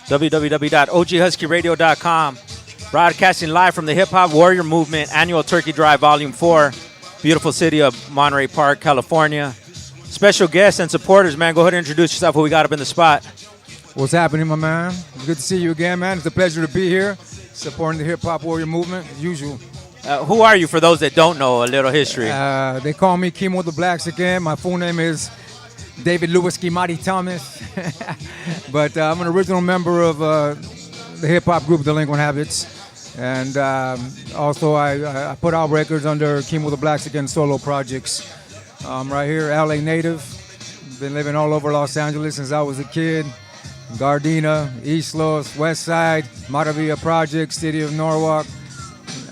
www.oghuskyradio.com. Broadcasting live from the Hip Hop Warrior Movement Annual Turkey Drive Volume 4. Beautiful city of Monterey Park, California. Special guests and supporters, man. Go ahead and introduce yourself, who we got up in the spot. What's happening, my man? It's good to see you again, man. It's a pleasure to be here, supporting the Hip Hop Warrior Movement, as usual. Who are you, for those that don't know a little history? They call me Kemo The Blaxican. My full name is David Louis Kimati Thomas. But I'm an original member of the hip-hop group Delinquent Habits. And also I put out records under Kemo The Blaxican solo projects. Right here, LA native. Been living all over Los Angeles since I was a kid. Gardena, East Los, West Side, Maravilla Project, City of Norwalk.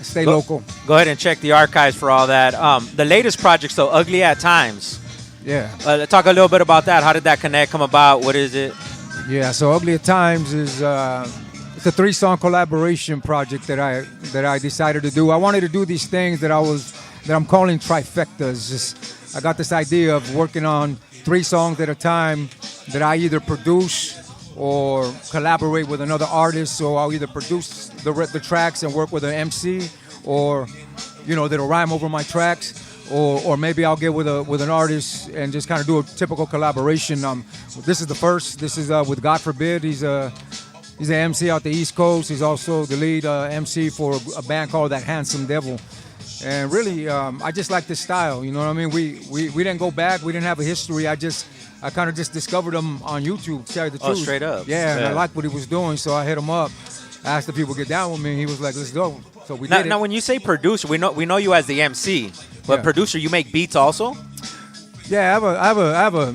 Stay local. Go ahead and check the archives for all that. The latest projects, though, Ugly at Times. Yeah. Talk a little bit about that. How did that connect, come about? What is it? Yeah, so Ugly at Times is it's a 3-song collaboration project that I decided to do. I wanted to do these things that I'm calling trifectas. Just I got this idea of working on 3 songs at a time that I either produce or collaborate with another artist. So I'll either produce the tracks and work with an MC, or that'll rhyme over my tracks, or maybe I'll get with an artist and just kind of do a typical collaboration. This is the first. This is with God Forbid. He's an MC out the East Coast. He's also the lead MC for a band called That Handsome Devil. And really, I just like this style. You know what I mean? We didn't go back. We didn't have a history. I kind of just discovered him on YouTube, to tell you the truth. Oh, straight up. Yeah, and I liked what he was doing, so I hit him up. Asked if people get down with me, and he was like, "Let's go." So we did it. Now, when you say producer, we know you as the MC, but producer, you make beats also? Yeah, I have a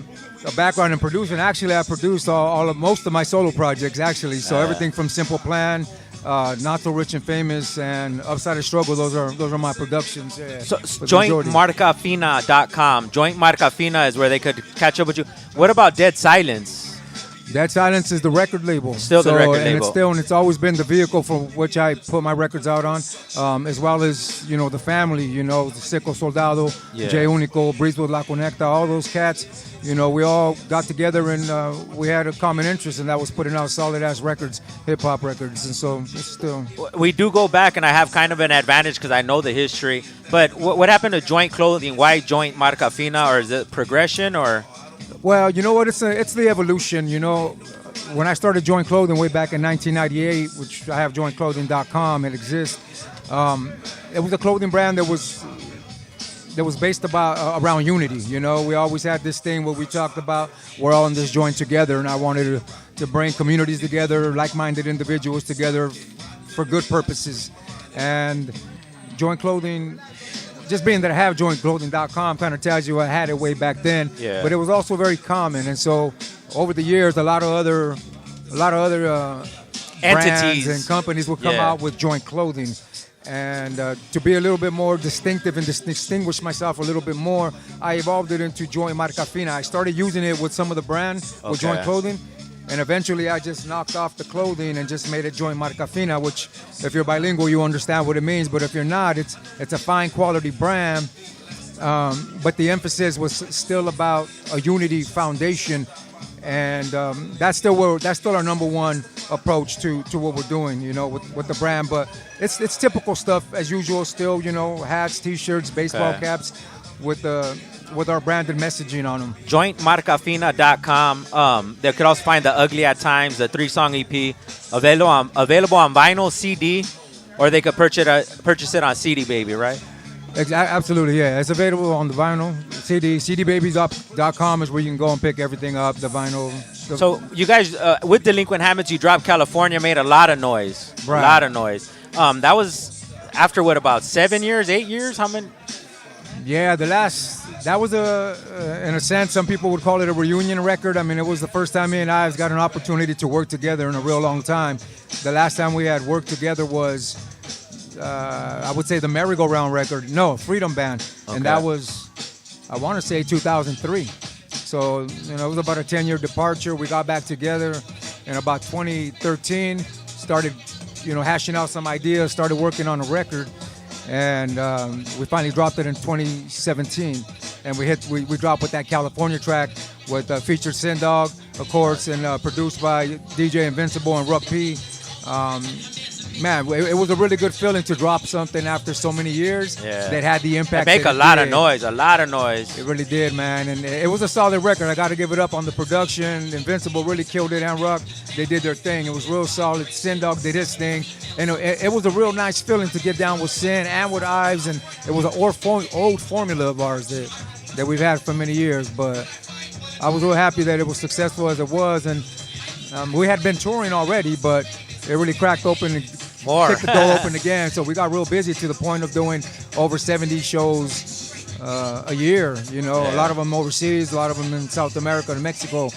background in producing. Actually, I produced most of my solo projects. Actually, so everything from Simple Plan, Not So Rich and Famous, and Upside of Struggle. Those are my productions. Yeah, so jointmarcafina.com. Joint Marca Fina is where they could catch up with you. What about Dead Silence? Dead Silence is the record label. Still the record label. And it's always been the vehicle for which I put my records out on, as well as, the family, the Seco Soldado, Jay Unico, Breezewood La Conecta, all those cats. We all got together and we had a common interest, and that was putting out solid-ass records, hip-hop records. And so it's still... We do go back, and I have kind of an advantage because I know the history. But what happened to Joint Clothing? Why Joint Marca Fina? Or is it progression, or... Well, you know what? It's the evolution. When I started Joint Clothing way back in 1998, which I have jointclothing.com, it exists. It was a clothing brand that was based around unity. We always had this thing where we talked about we're all in this joint together, and I wanted to bring communities together, like-minded individuals together for good purposes. And Joint Clothing, just being that I have jointclothing.com, kind of tells you I had it way back then. Yeah. But it was also very common, and so over the years, a lot of other entities brands and companies will come out with Joint Clothing. And to be a little bit more distinctive and distinguish myself a little bit more, I evolved it into Joint Marca Fina. I started using it with some of the brands with Joint Clothing, and eventually I just knocked off the clothing and just made it Joint Marca Fina, which if you're bilingual, you understand what it means. But if you're not, it's a fine quality brand. But the emphasis was still about a unity foundation. And that's still our number one approach to what we're doing, with the brand. But it's typical stuff as usual. Still, hats, T-shirts, baseball caps, with our branded messaging on them. Jointmarcafina.com. They could also find the Ugly at Times, the 3-song EP, available on vinyl, CD, or they could purchase it on CD Baby, right? Absolutely, yeah. It's available on the vinyl, CD. CDbabies.com is where you can go and pick everything up, the vinyl. So you guys, with Delinquent Habits, you dropped California, made a lot of noise. Right. A lot of noise. That was after, about 7 years, 8 years? How many? Yeah, that was in a sense, some people would call it a reunion record. I mean, it was the first time me and Ives got an opportunity to work together in a real long time. The last time we had worked together was... I would say the Merry-Go-Round record. No, Freedom Band. Okay. And that was, I want to say, 2003. So, it was about a 10-year departure. We got back together in about 2013, started, hashing out some ideas, started working on a record, and we finally dropped it in 2017. And we dropped with that California track with featured Sin Dog, of course, and produced by DJ Invincible and Ruck P. Man, it was a really good feeling to drop something after so many years that had the impact. It make a lot of noise, a lot of noise. It really did, man, and it was a solid record. I got to give it up on the production. Invincible really killed it, and Ruck, they did their thing. It was real solid. Sin Dog did his thing, and it was a real nice feeling to get down with Sin and with Ives, and it was an old formula of ours that we've had for many years. But I was real happy that it was successful as it was, and we had been touring already, but it really cracked open and kicked the door open again. So we got real busy to the point of doing over 70 shows a year. You know, a lot of them overseas, a lot of them in South America and Mexico.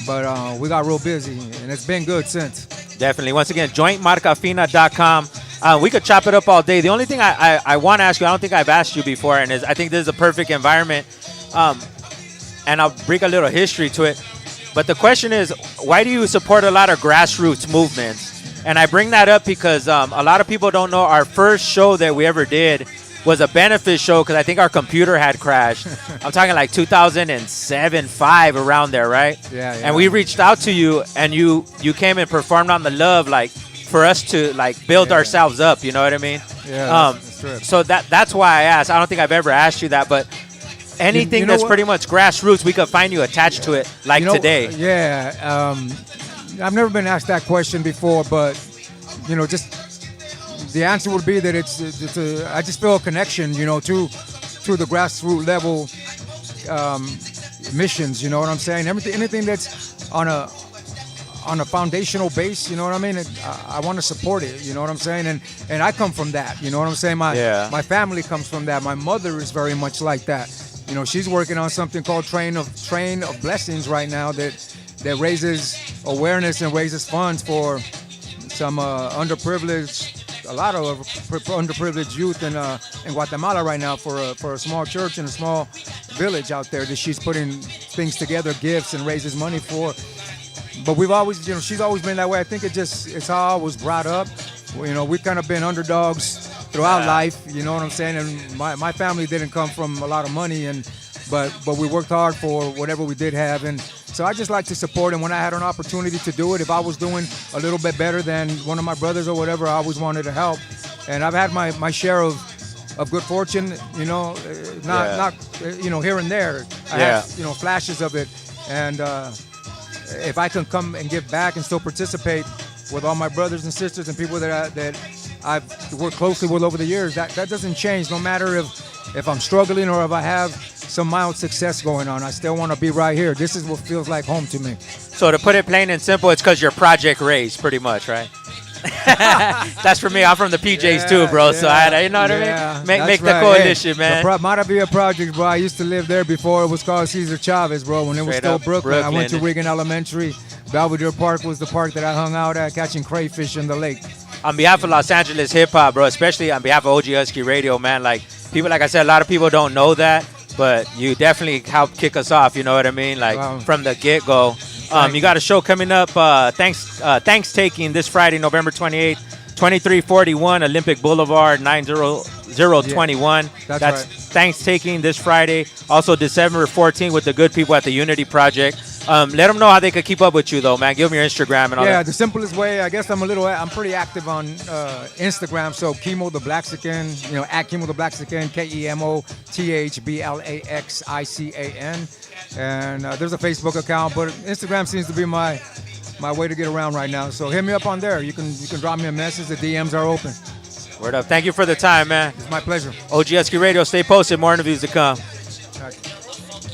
But we got real busy, and it's been good since. Definitely. Once again, jointmarcafina.com. We could chop it up all day. The only thing I want to ask you, I don't think I've asked you before, and I think this is a perfect environment, and I'll bring a little history to it. But the question is, why do you support a lot of grassroots movements? And I bring that up because a lot of people don't know our first show that we ever did was a benefit show because I think our computer had crashed. I'm talking like 2007, 5, around there, right? Yeah. And we reached out to you, and you came and performed on the Love, like, for us to, like, build ourselves up, you know what I mean? Yeah, that's true. So that's why I asked. I don't think I've ever asked you that, but anything that's pretty much grassroots, we could find you attached to it, like today. Yeah. I've never been asked that question before, but just the answer would be that I just feel a connection, to the grassroots level missions. You know what I'm saying? Anything that's on a foundational base, you know what I mean? I want to support it. You know what I'm saying? And I come from that. You know what I'm saying? My family comes from that. My mother is very much like that. She's working on something called Train of Blessings right now that raises awareness and raises funds for some a lot of underprivileged youth in Guatemala right now for a small church in a small village out there that she's putting things together, gifts, and raises money for. But we've always, she's always been that way. I think it's how I was brought up. We've kind of been underdogs throughout life. You know what I'm saying? And my family didn't come from a lot of money, but we worked hard for whatever we did have. And so I just like to support, and when I had an opportunity to do it, if I was doing a little bit better than one of my brothers or whatever, I always wanted to help. And I've had my share of good fortune, not here and there. I have, flashes of it. And if I can come and give back and still participate with all my brothers and sisters and people that I've worked closely with over the years, that doesn't change. No matter if I'm struggling or if I have some mild success going on, I still want to be right here. This is what feels like home to me. So to put it plain and simple, it's because you're Project Raised, pretty much, right? That's for me. I'm from the PJs too, bro. So you know what I mean? Make the coalition, man. Might be a project, bro. I used to live there before it was called Cesar Chavez, bro. When it was still Brooklyn. I went to Reagan Elementary. Belvedere Park was the park that I hung out at, catching crayfish in the lake. On behalf of Los Angeles hip hop, bro, especially on behalf of OG Husky Radio, man, like people, like I said, a lot of people don't know that, but you definitely helped kick us off. You know what I mean? Like from the get go. You got a show coming up, Thanks-Taking, this Friday, November 28th, 2341 Olympic Boulevard, 90021. That's right. Thanks-Taking this Friday. Also, December 14th with the good people at the Unity Project. Let them know how they could keep up with you, though, man. Give them your Instagram and all that. Yeah, the simplest way, I guess I'm pretty active on Instagram. So Kemo The Blaxican, at Kemo The Blaxican, KEMOTHBLAXICAN. And there's a Facebook account, but Instagram seems to be my way to get around right now. So hit me up on there. You can drop me a message. The DMs are open. Word up. Thank you for the time, man. It's my pleasure. OG Husky Radio, stay posted. More interviews to come. All right.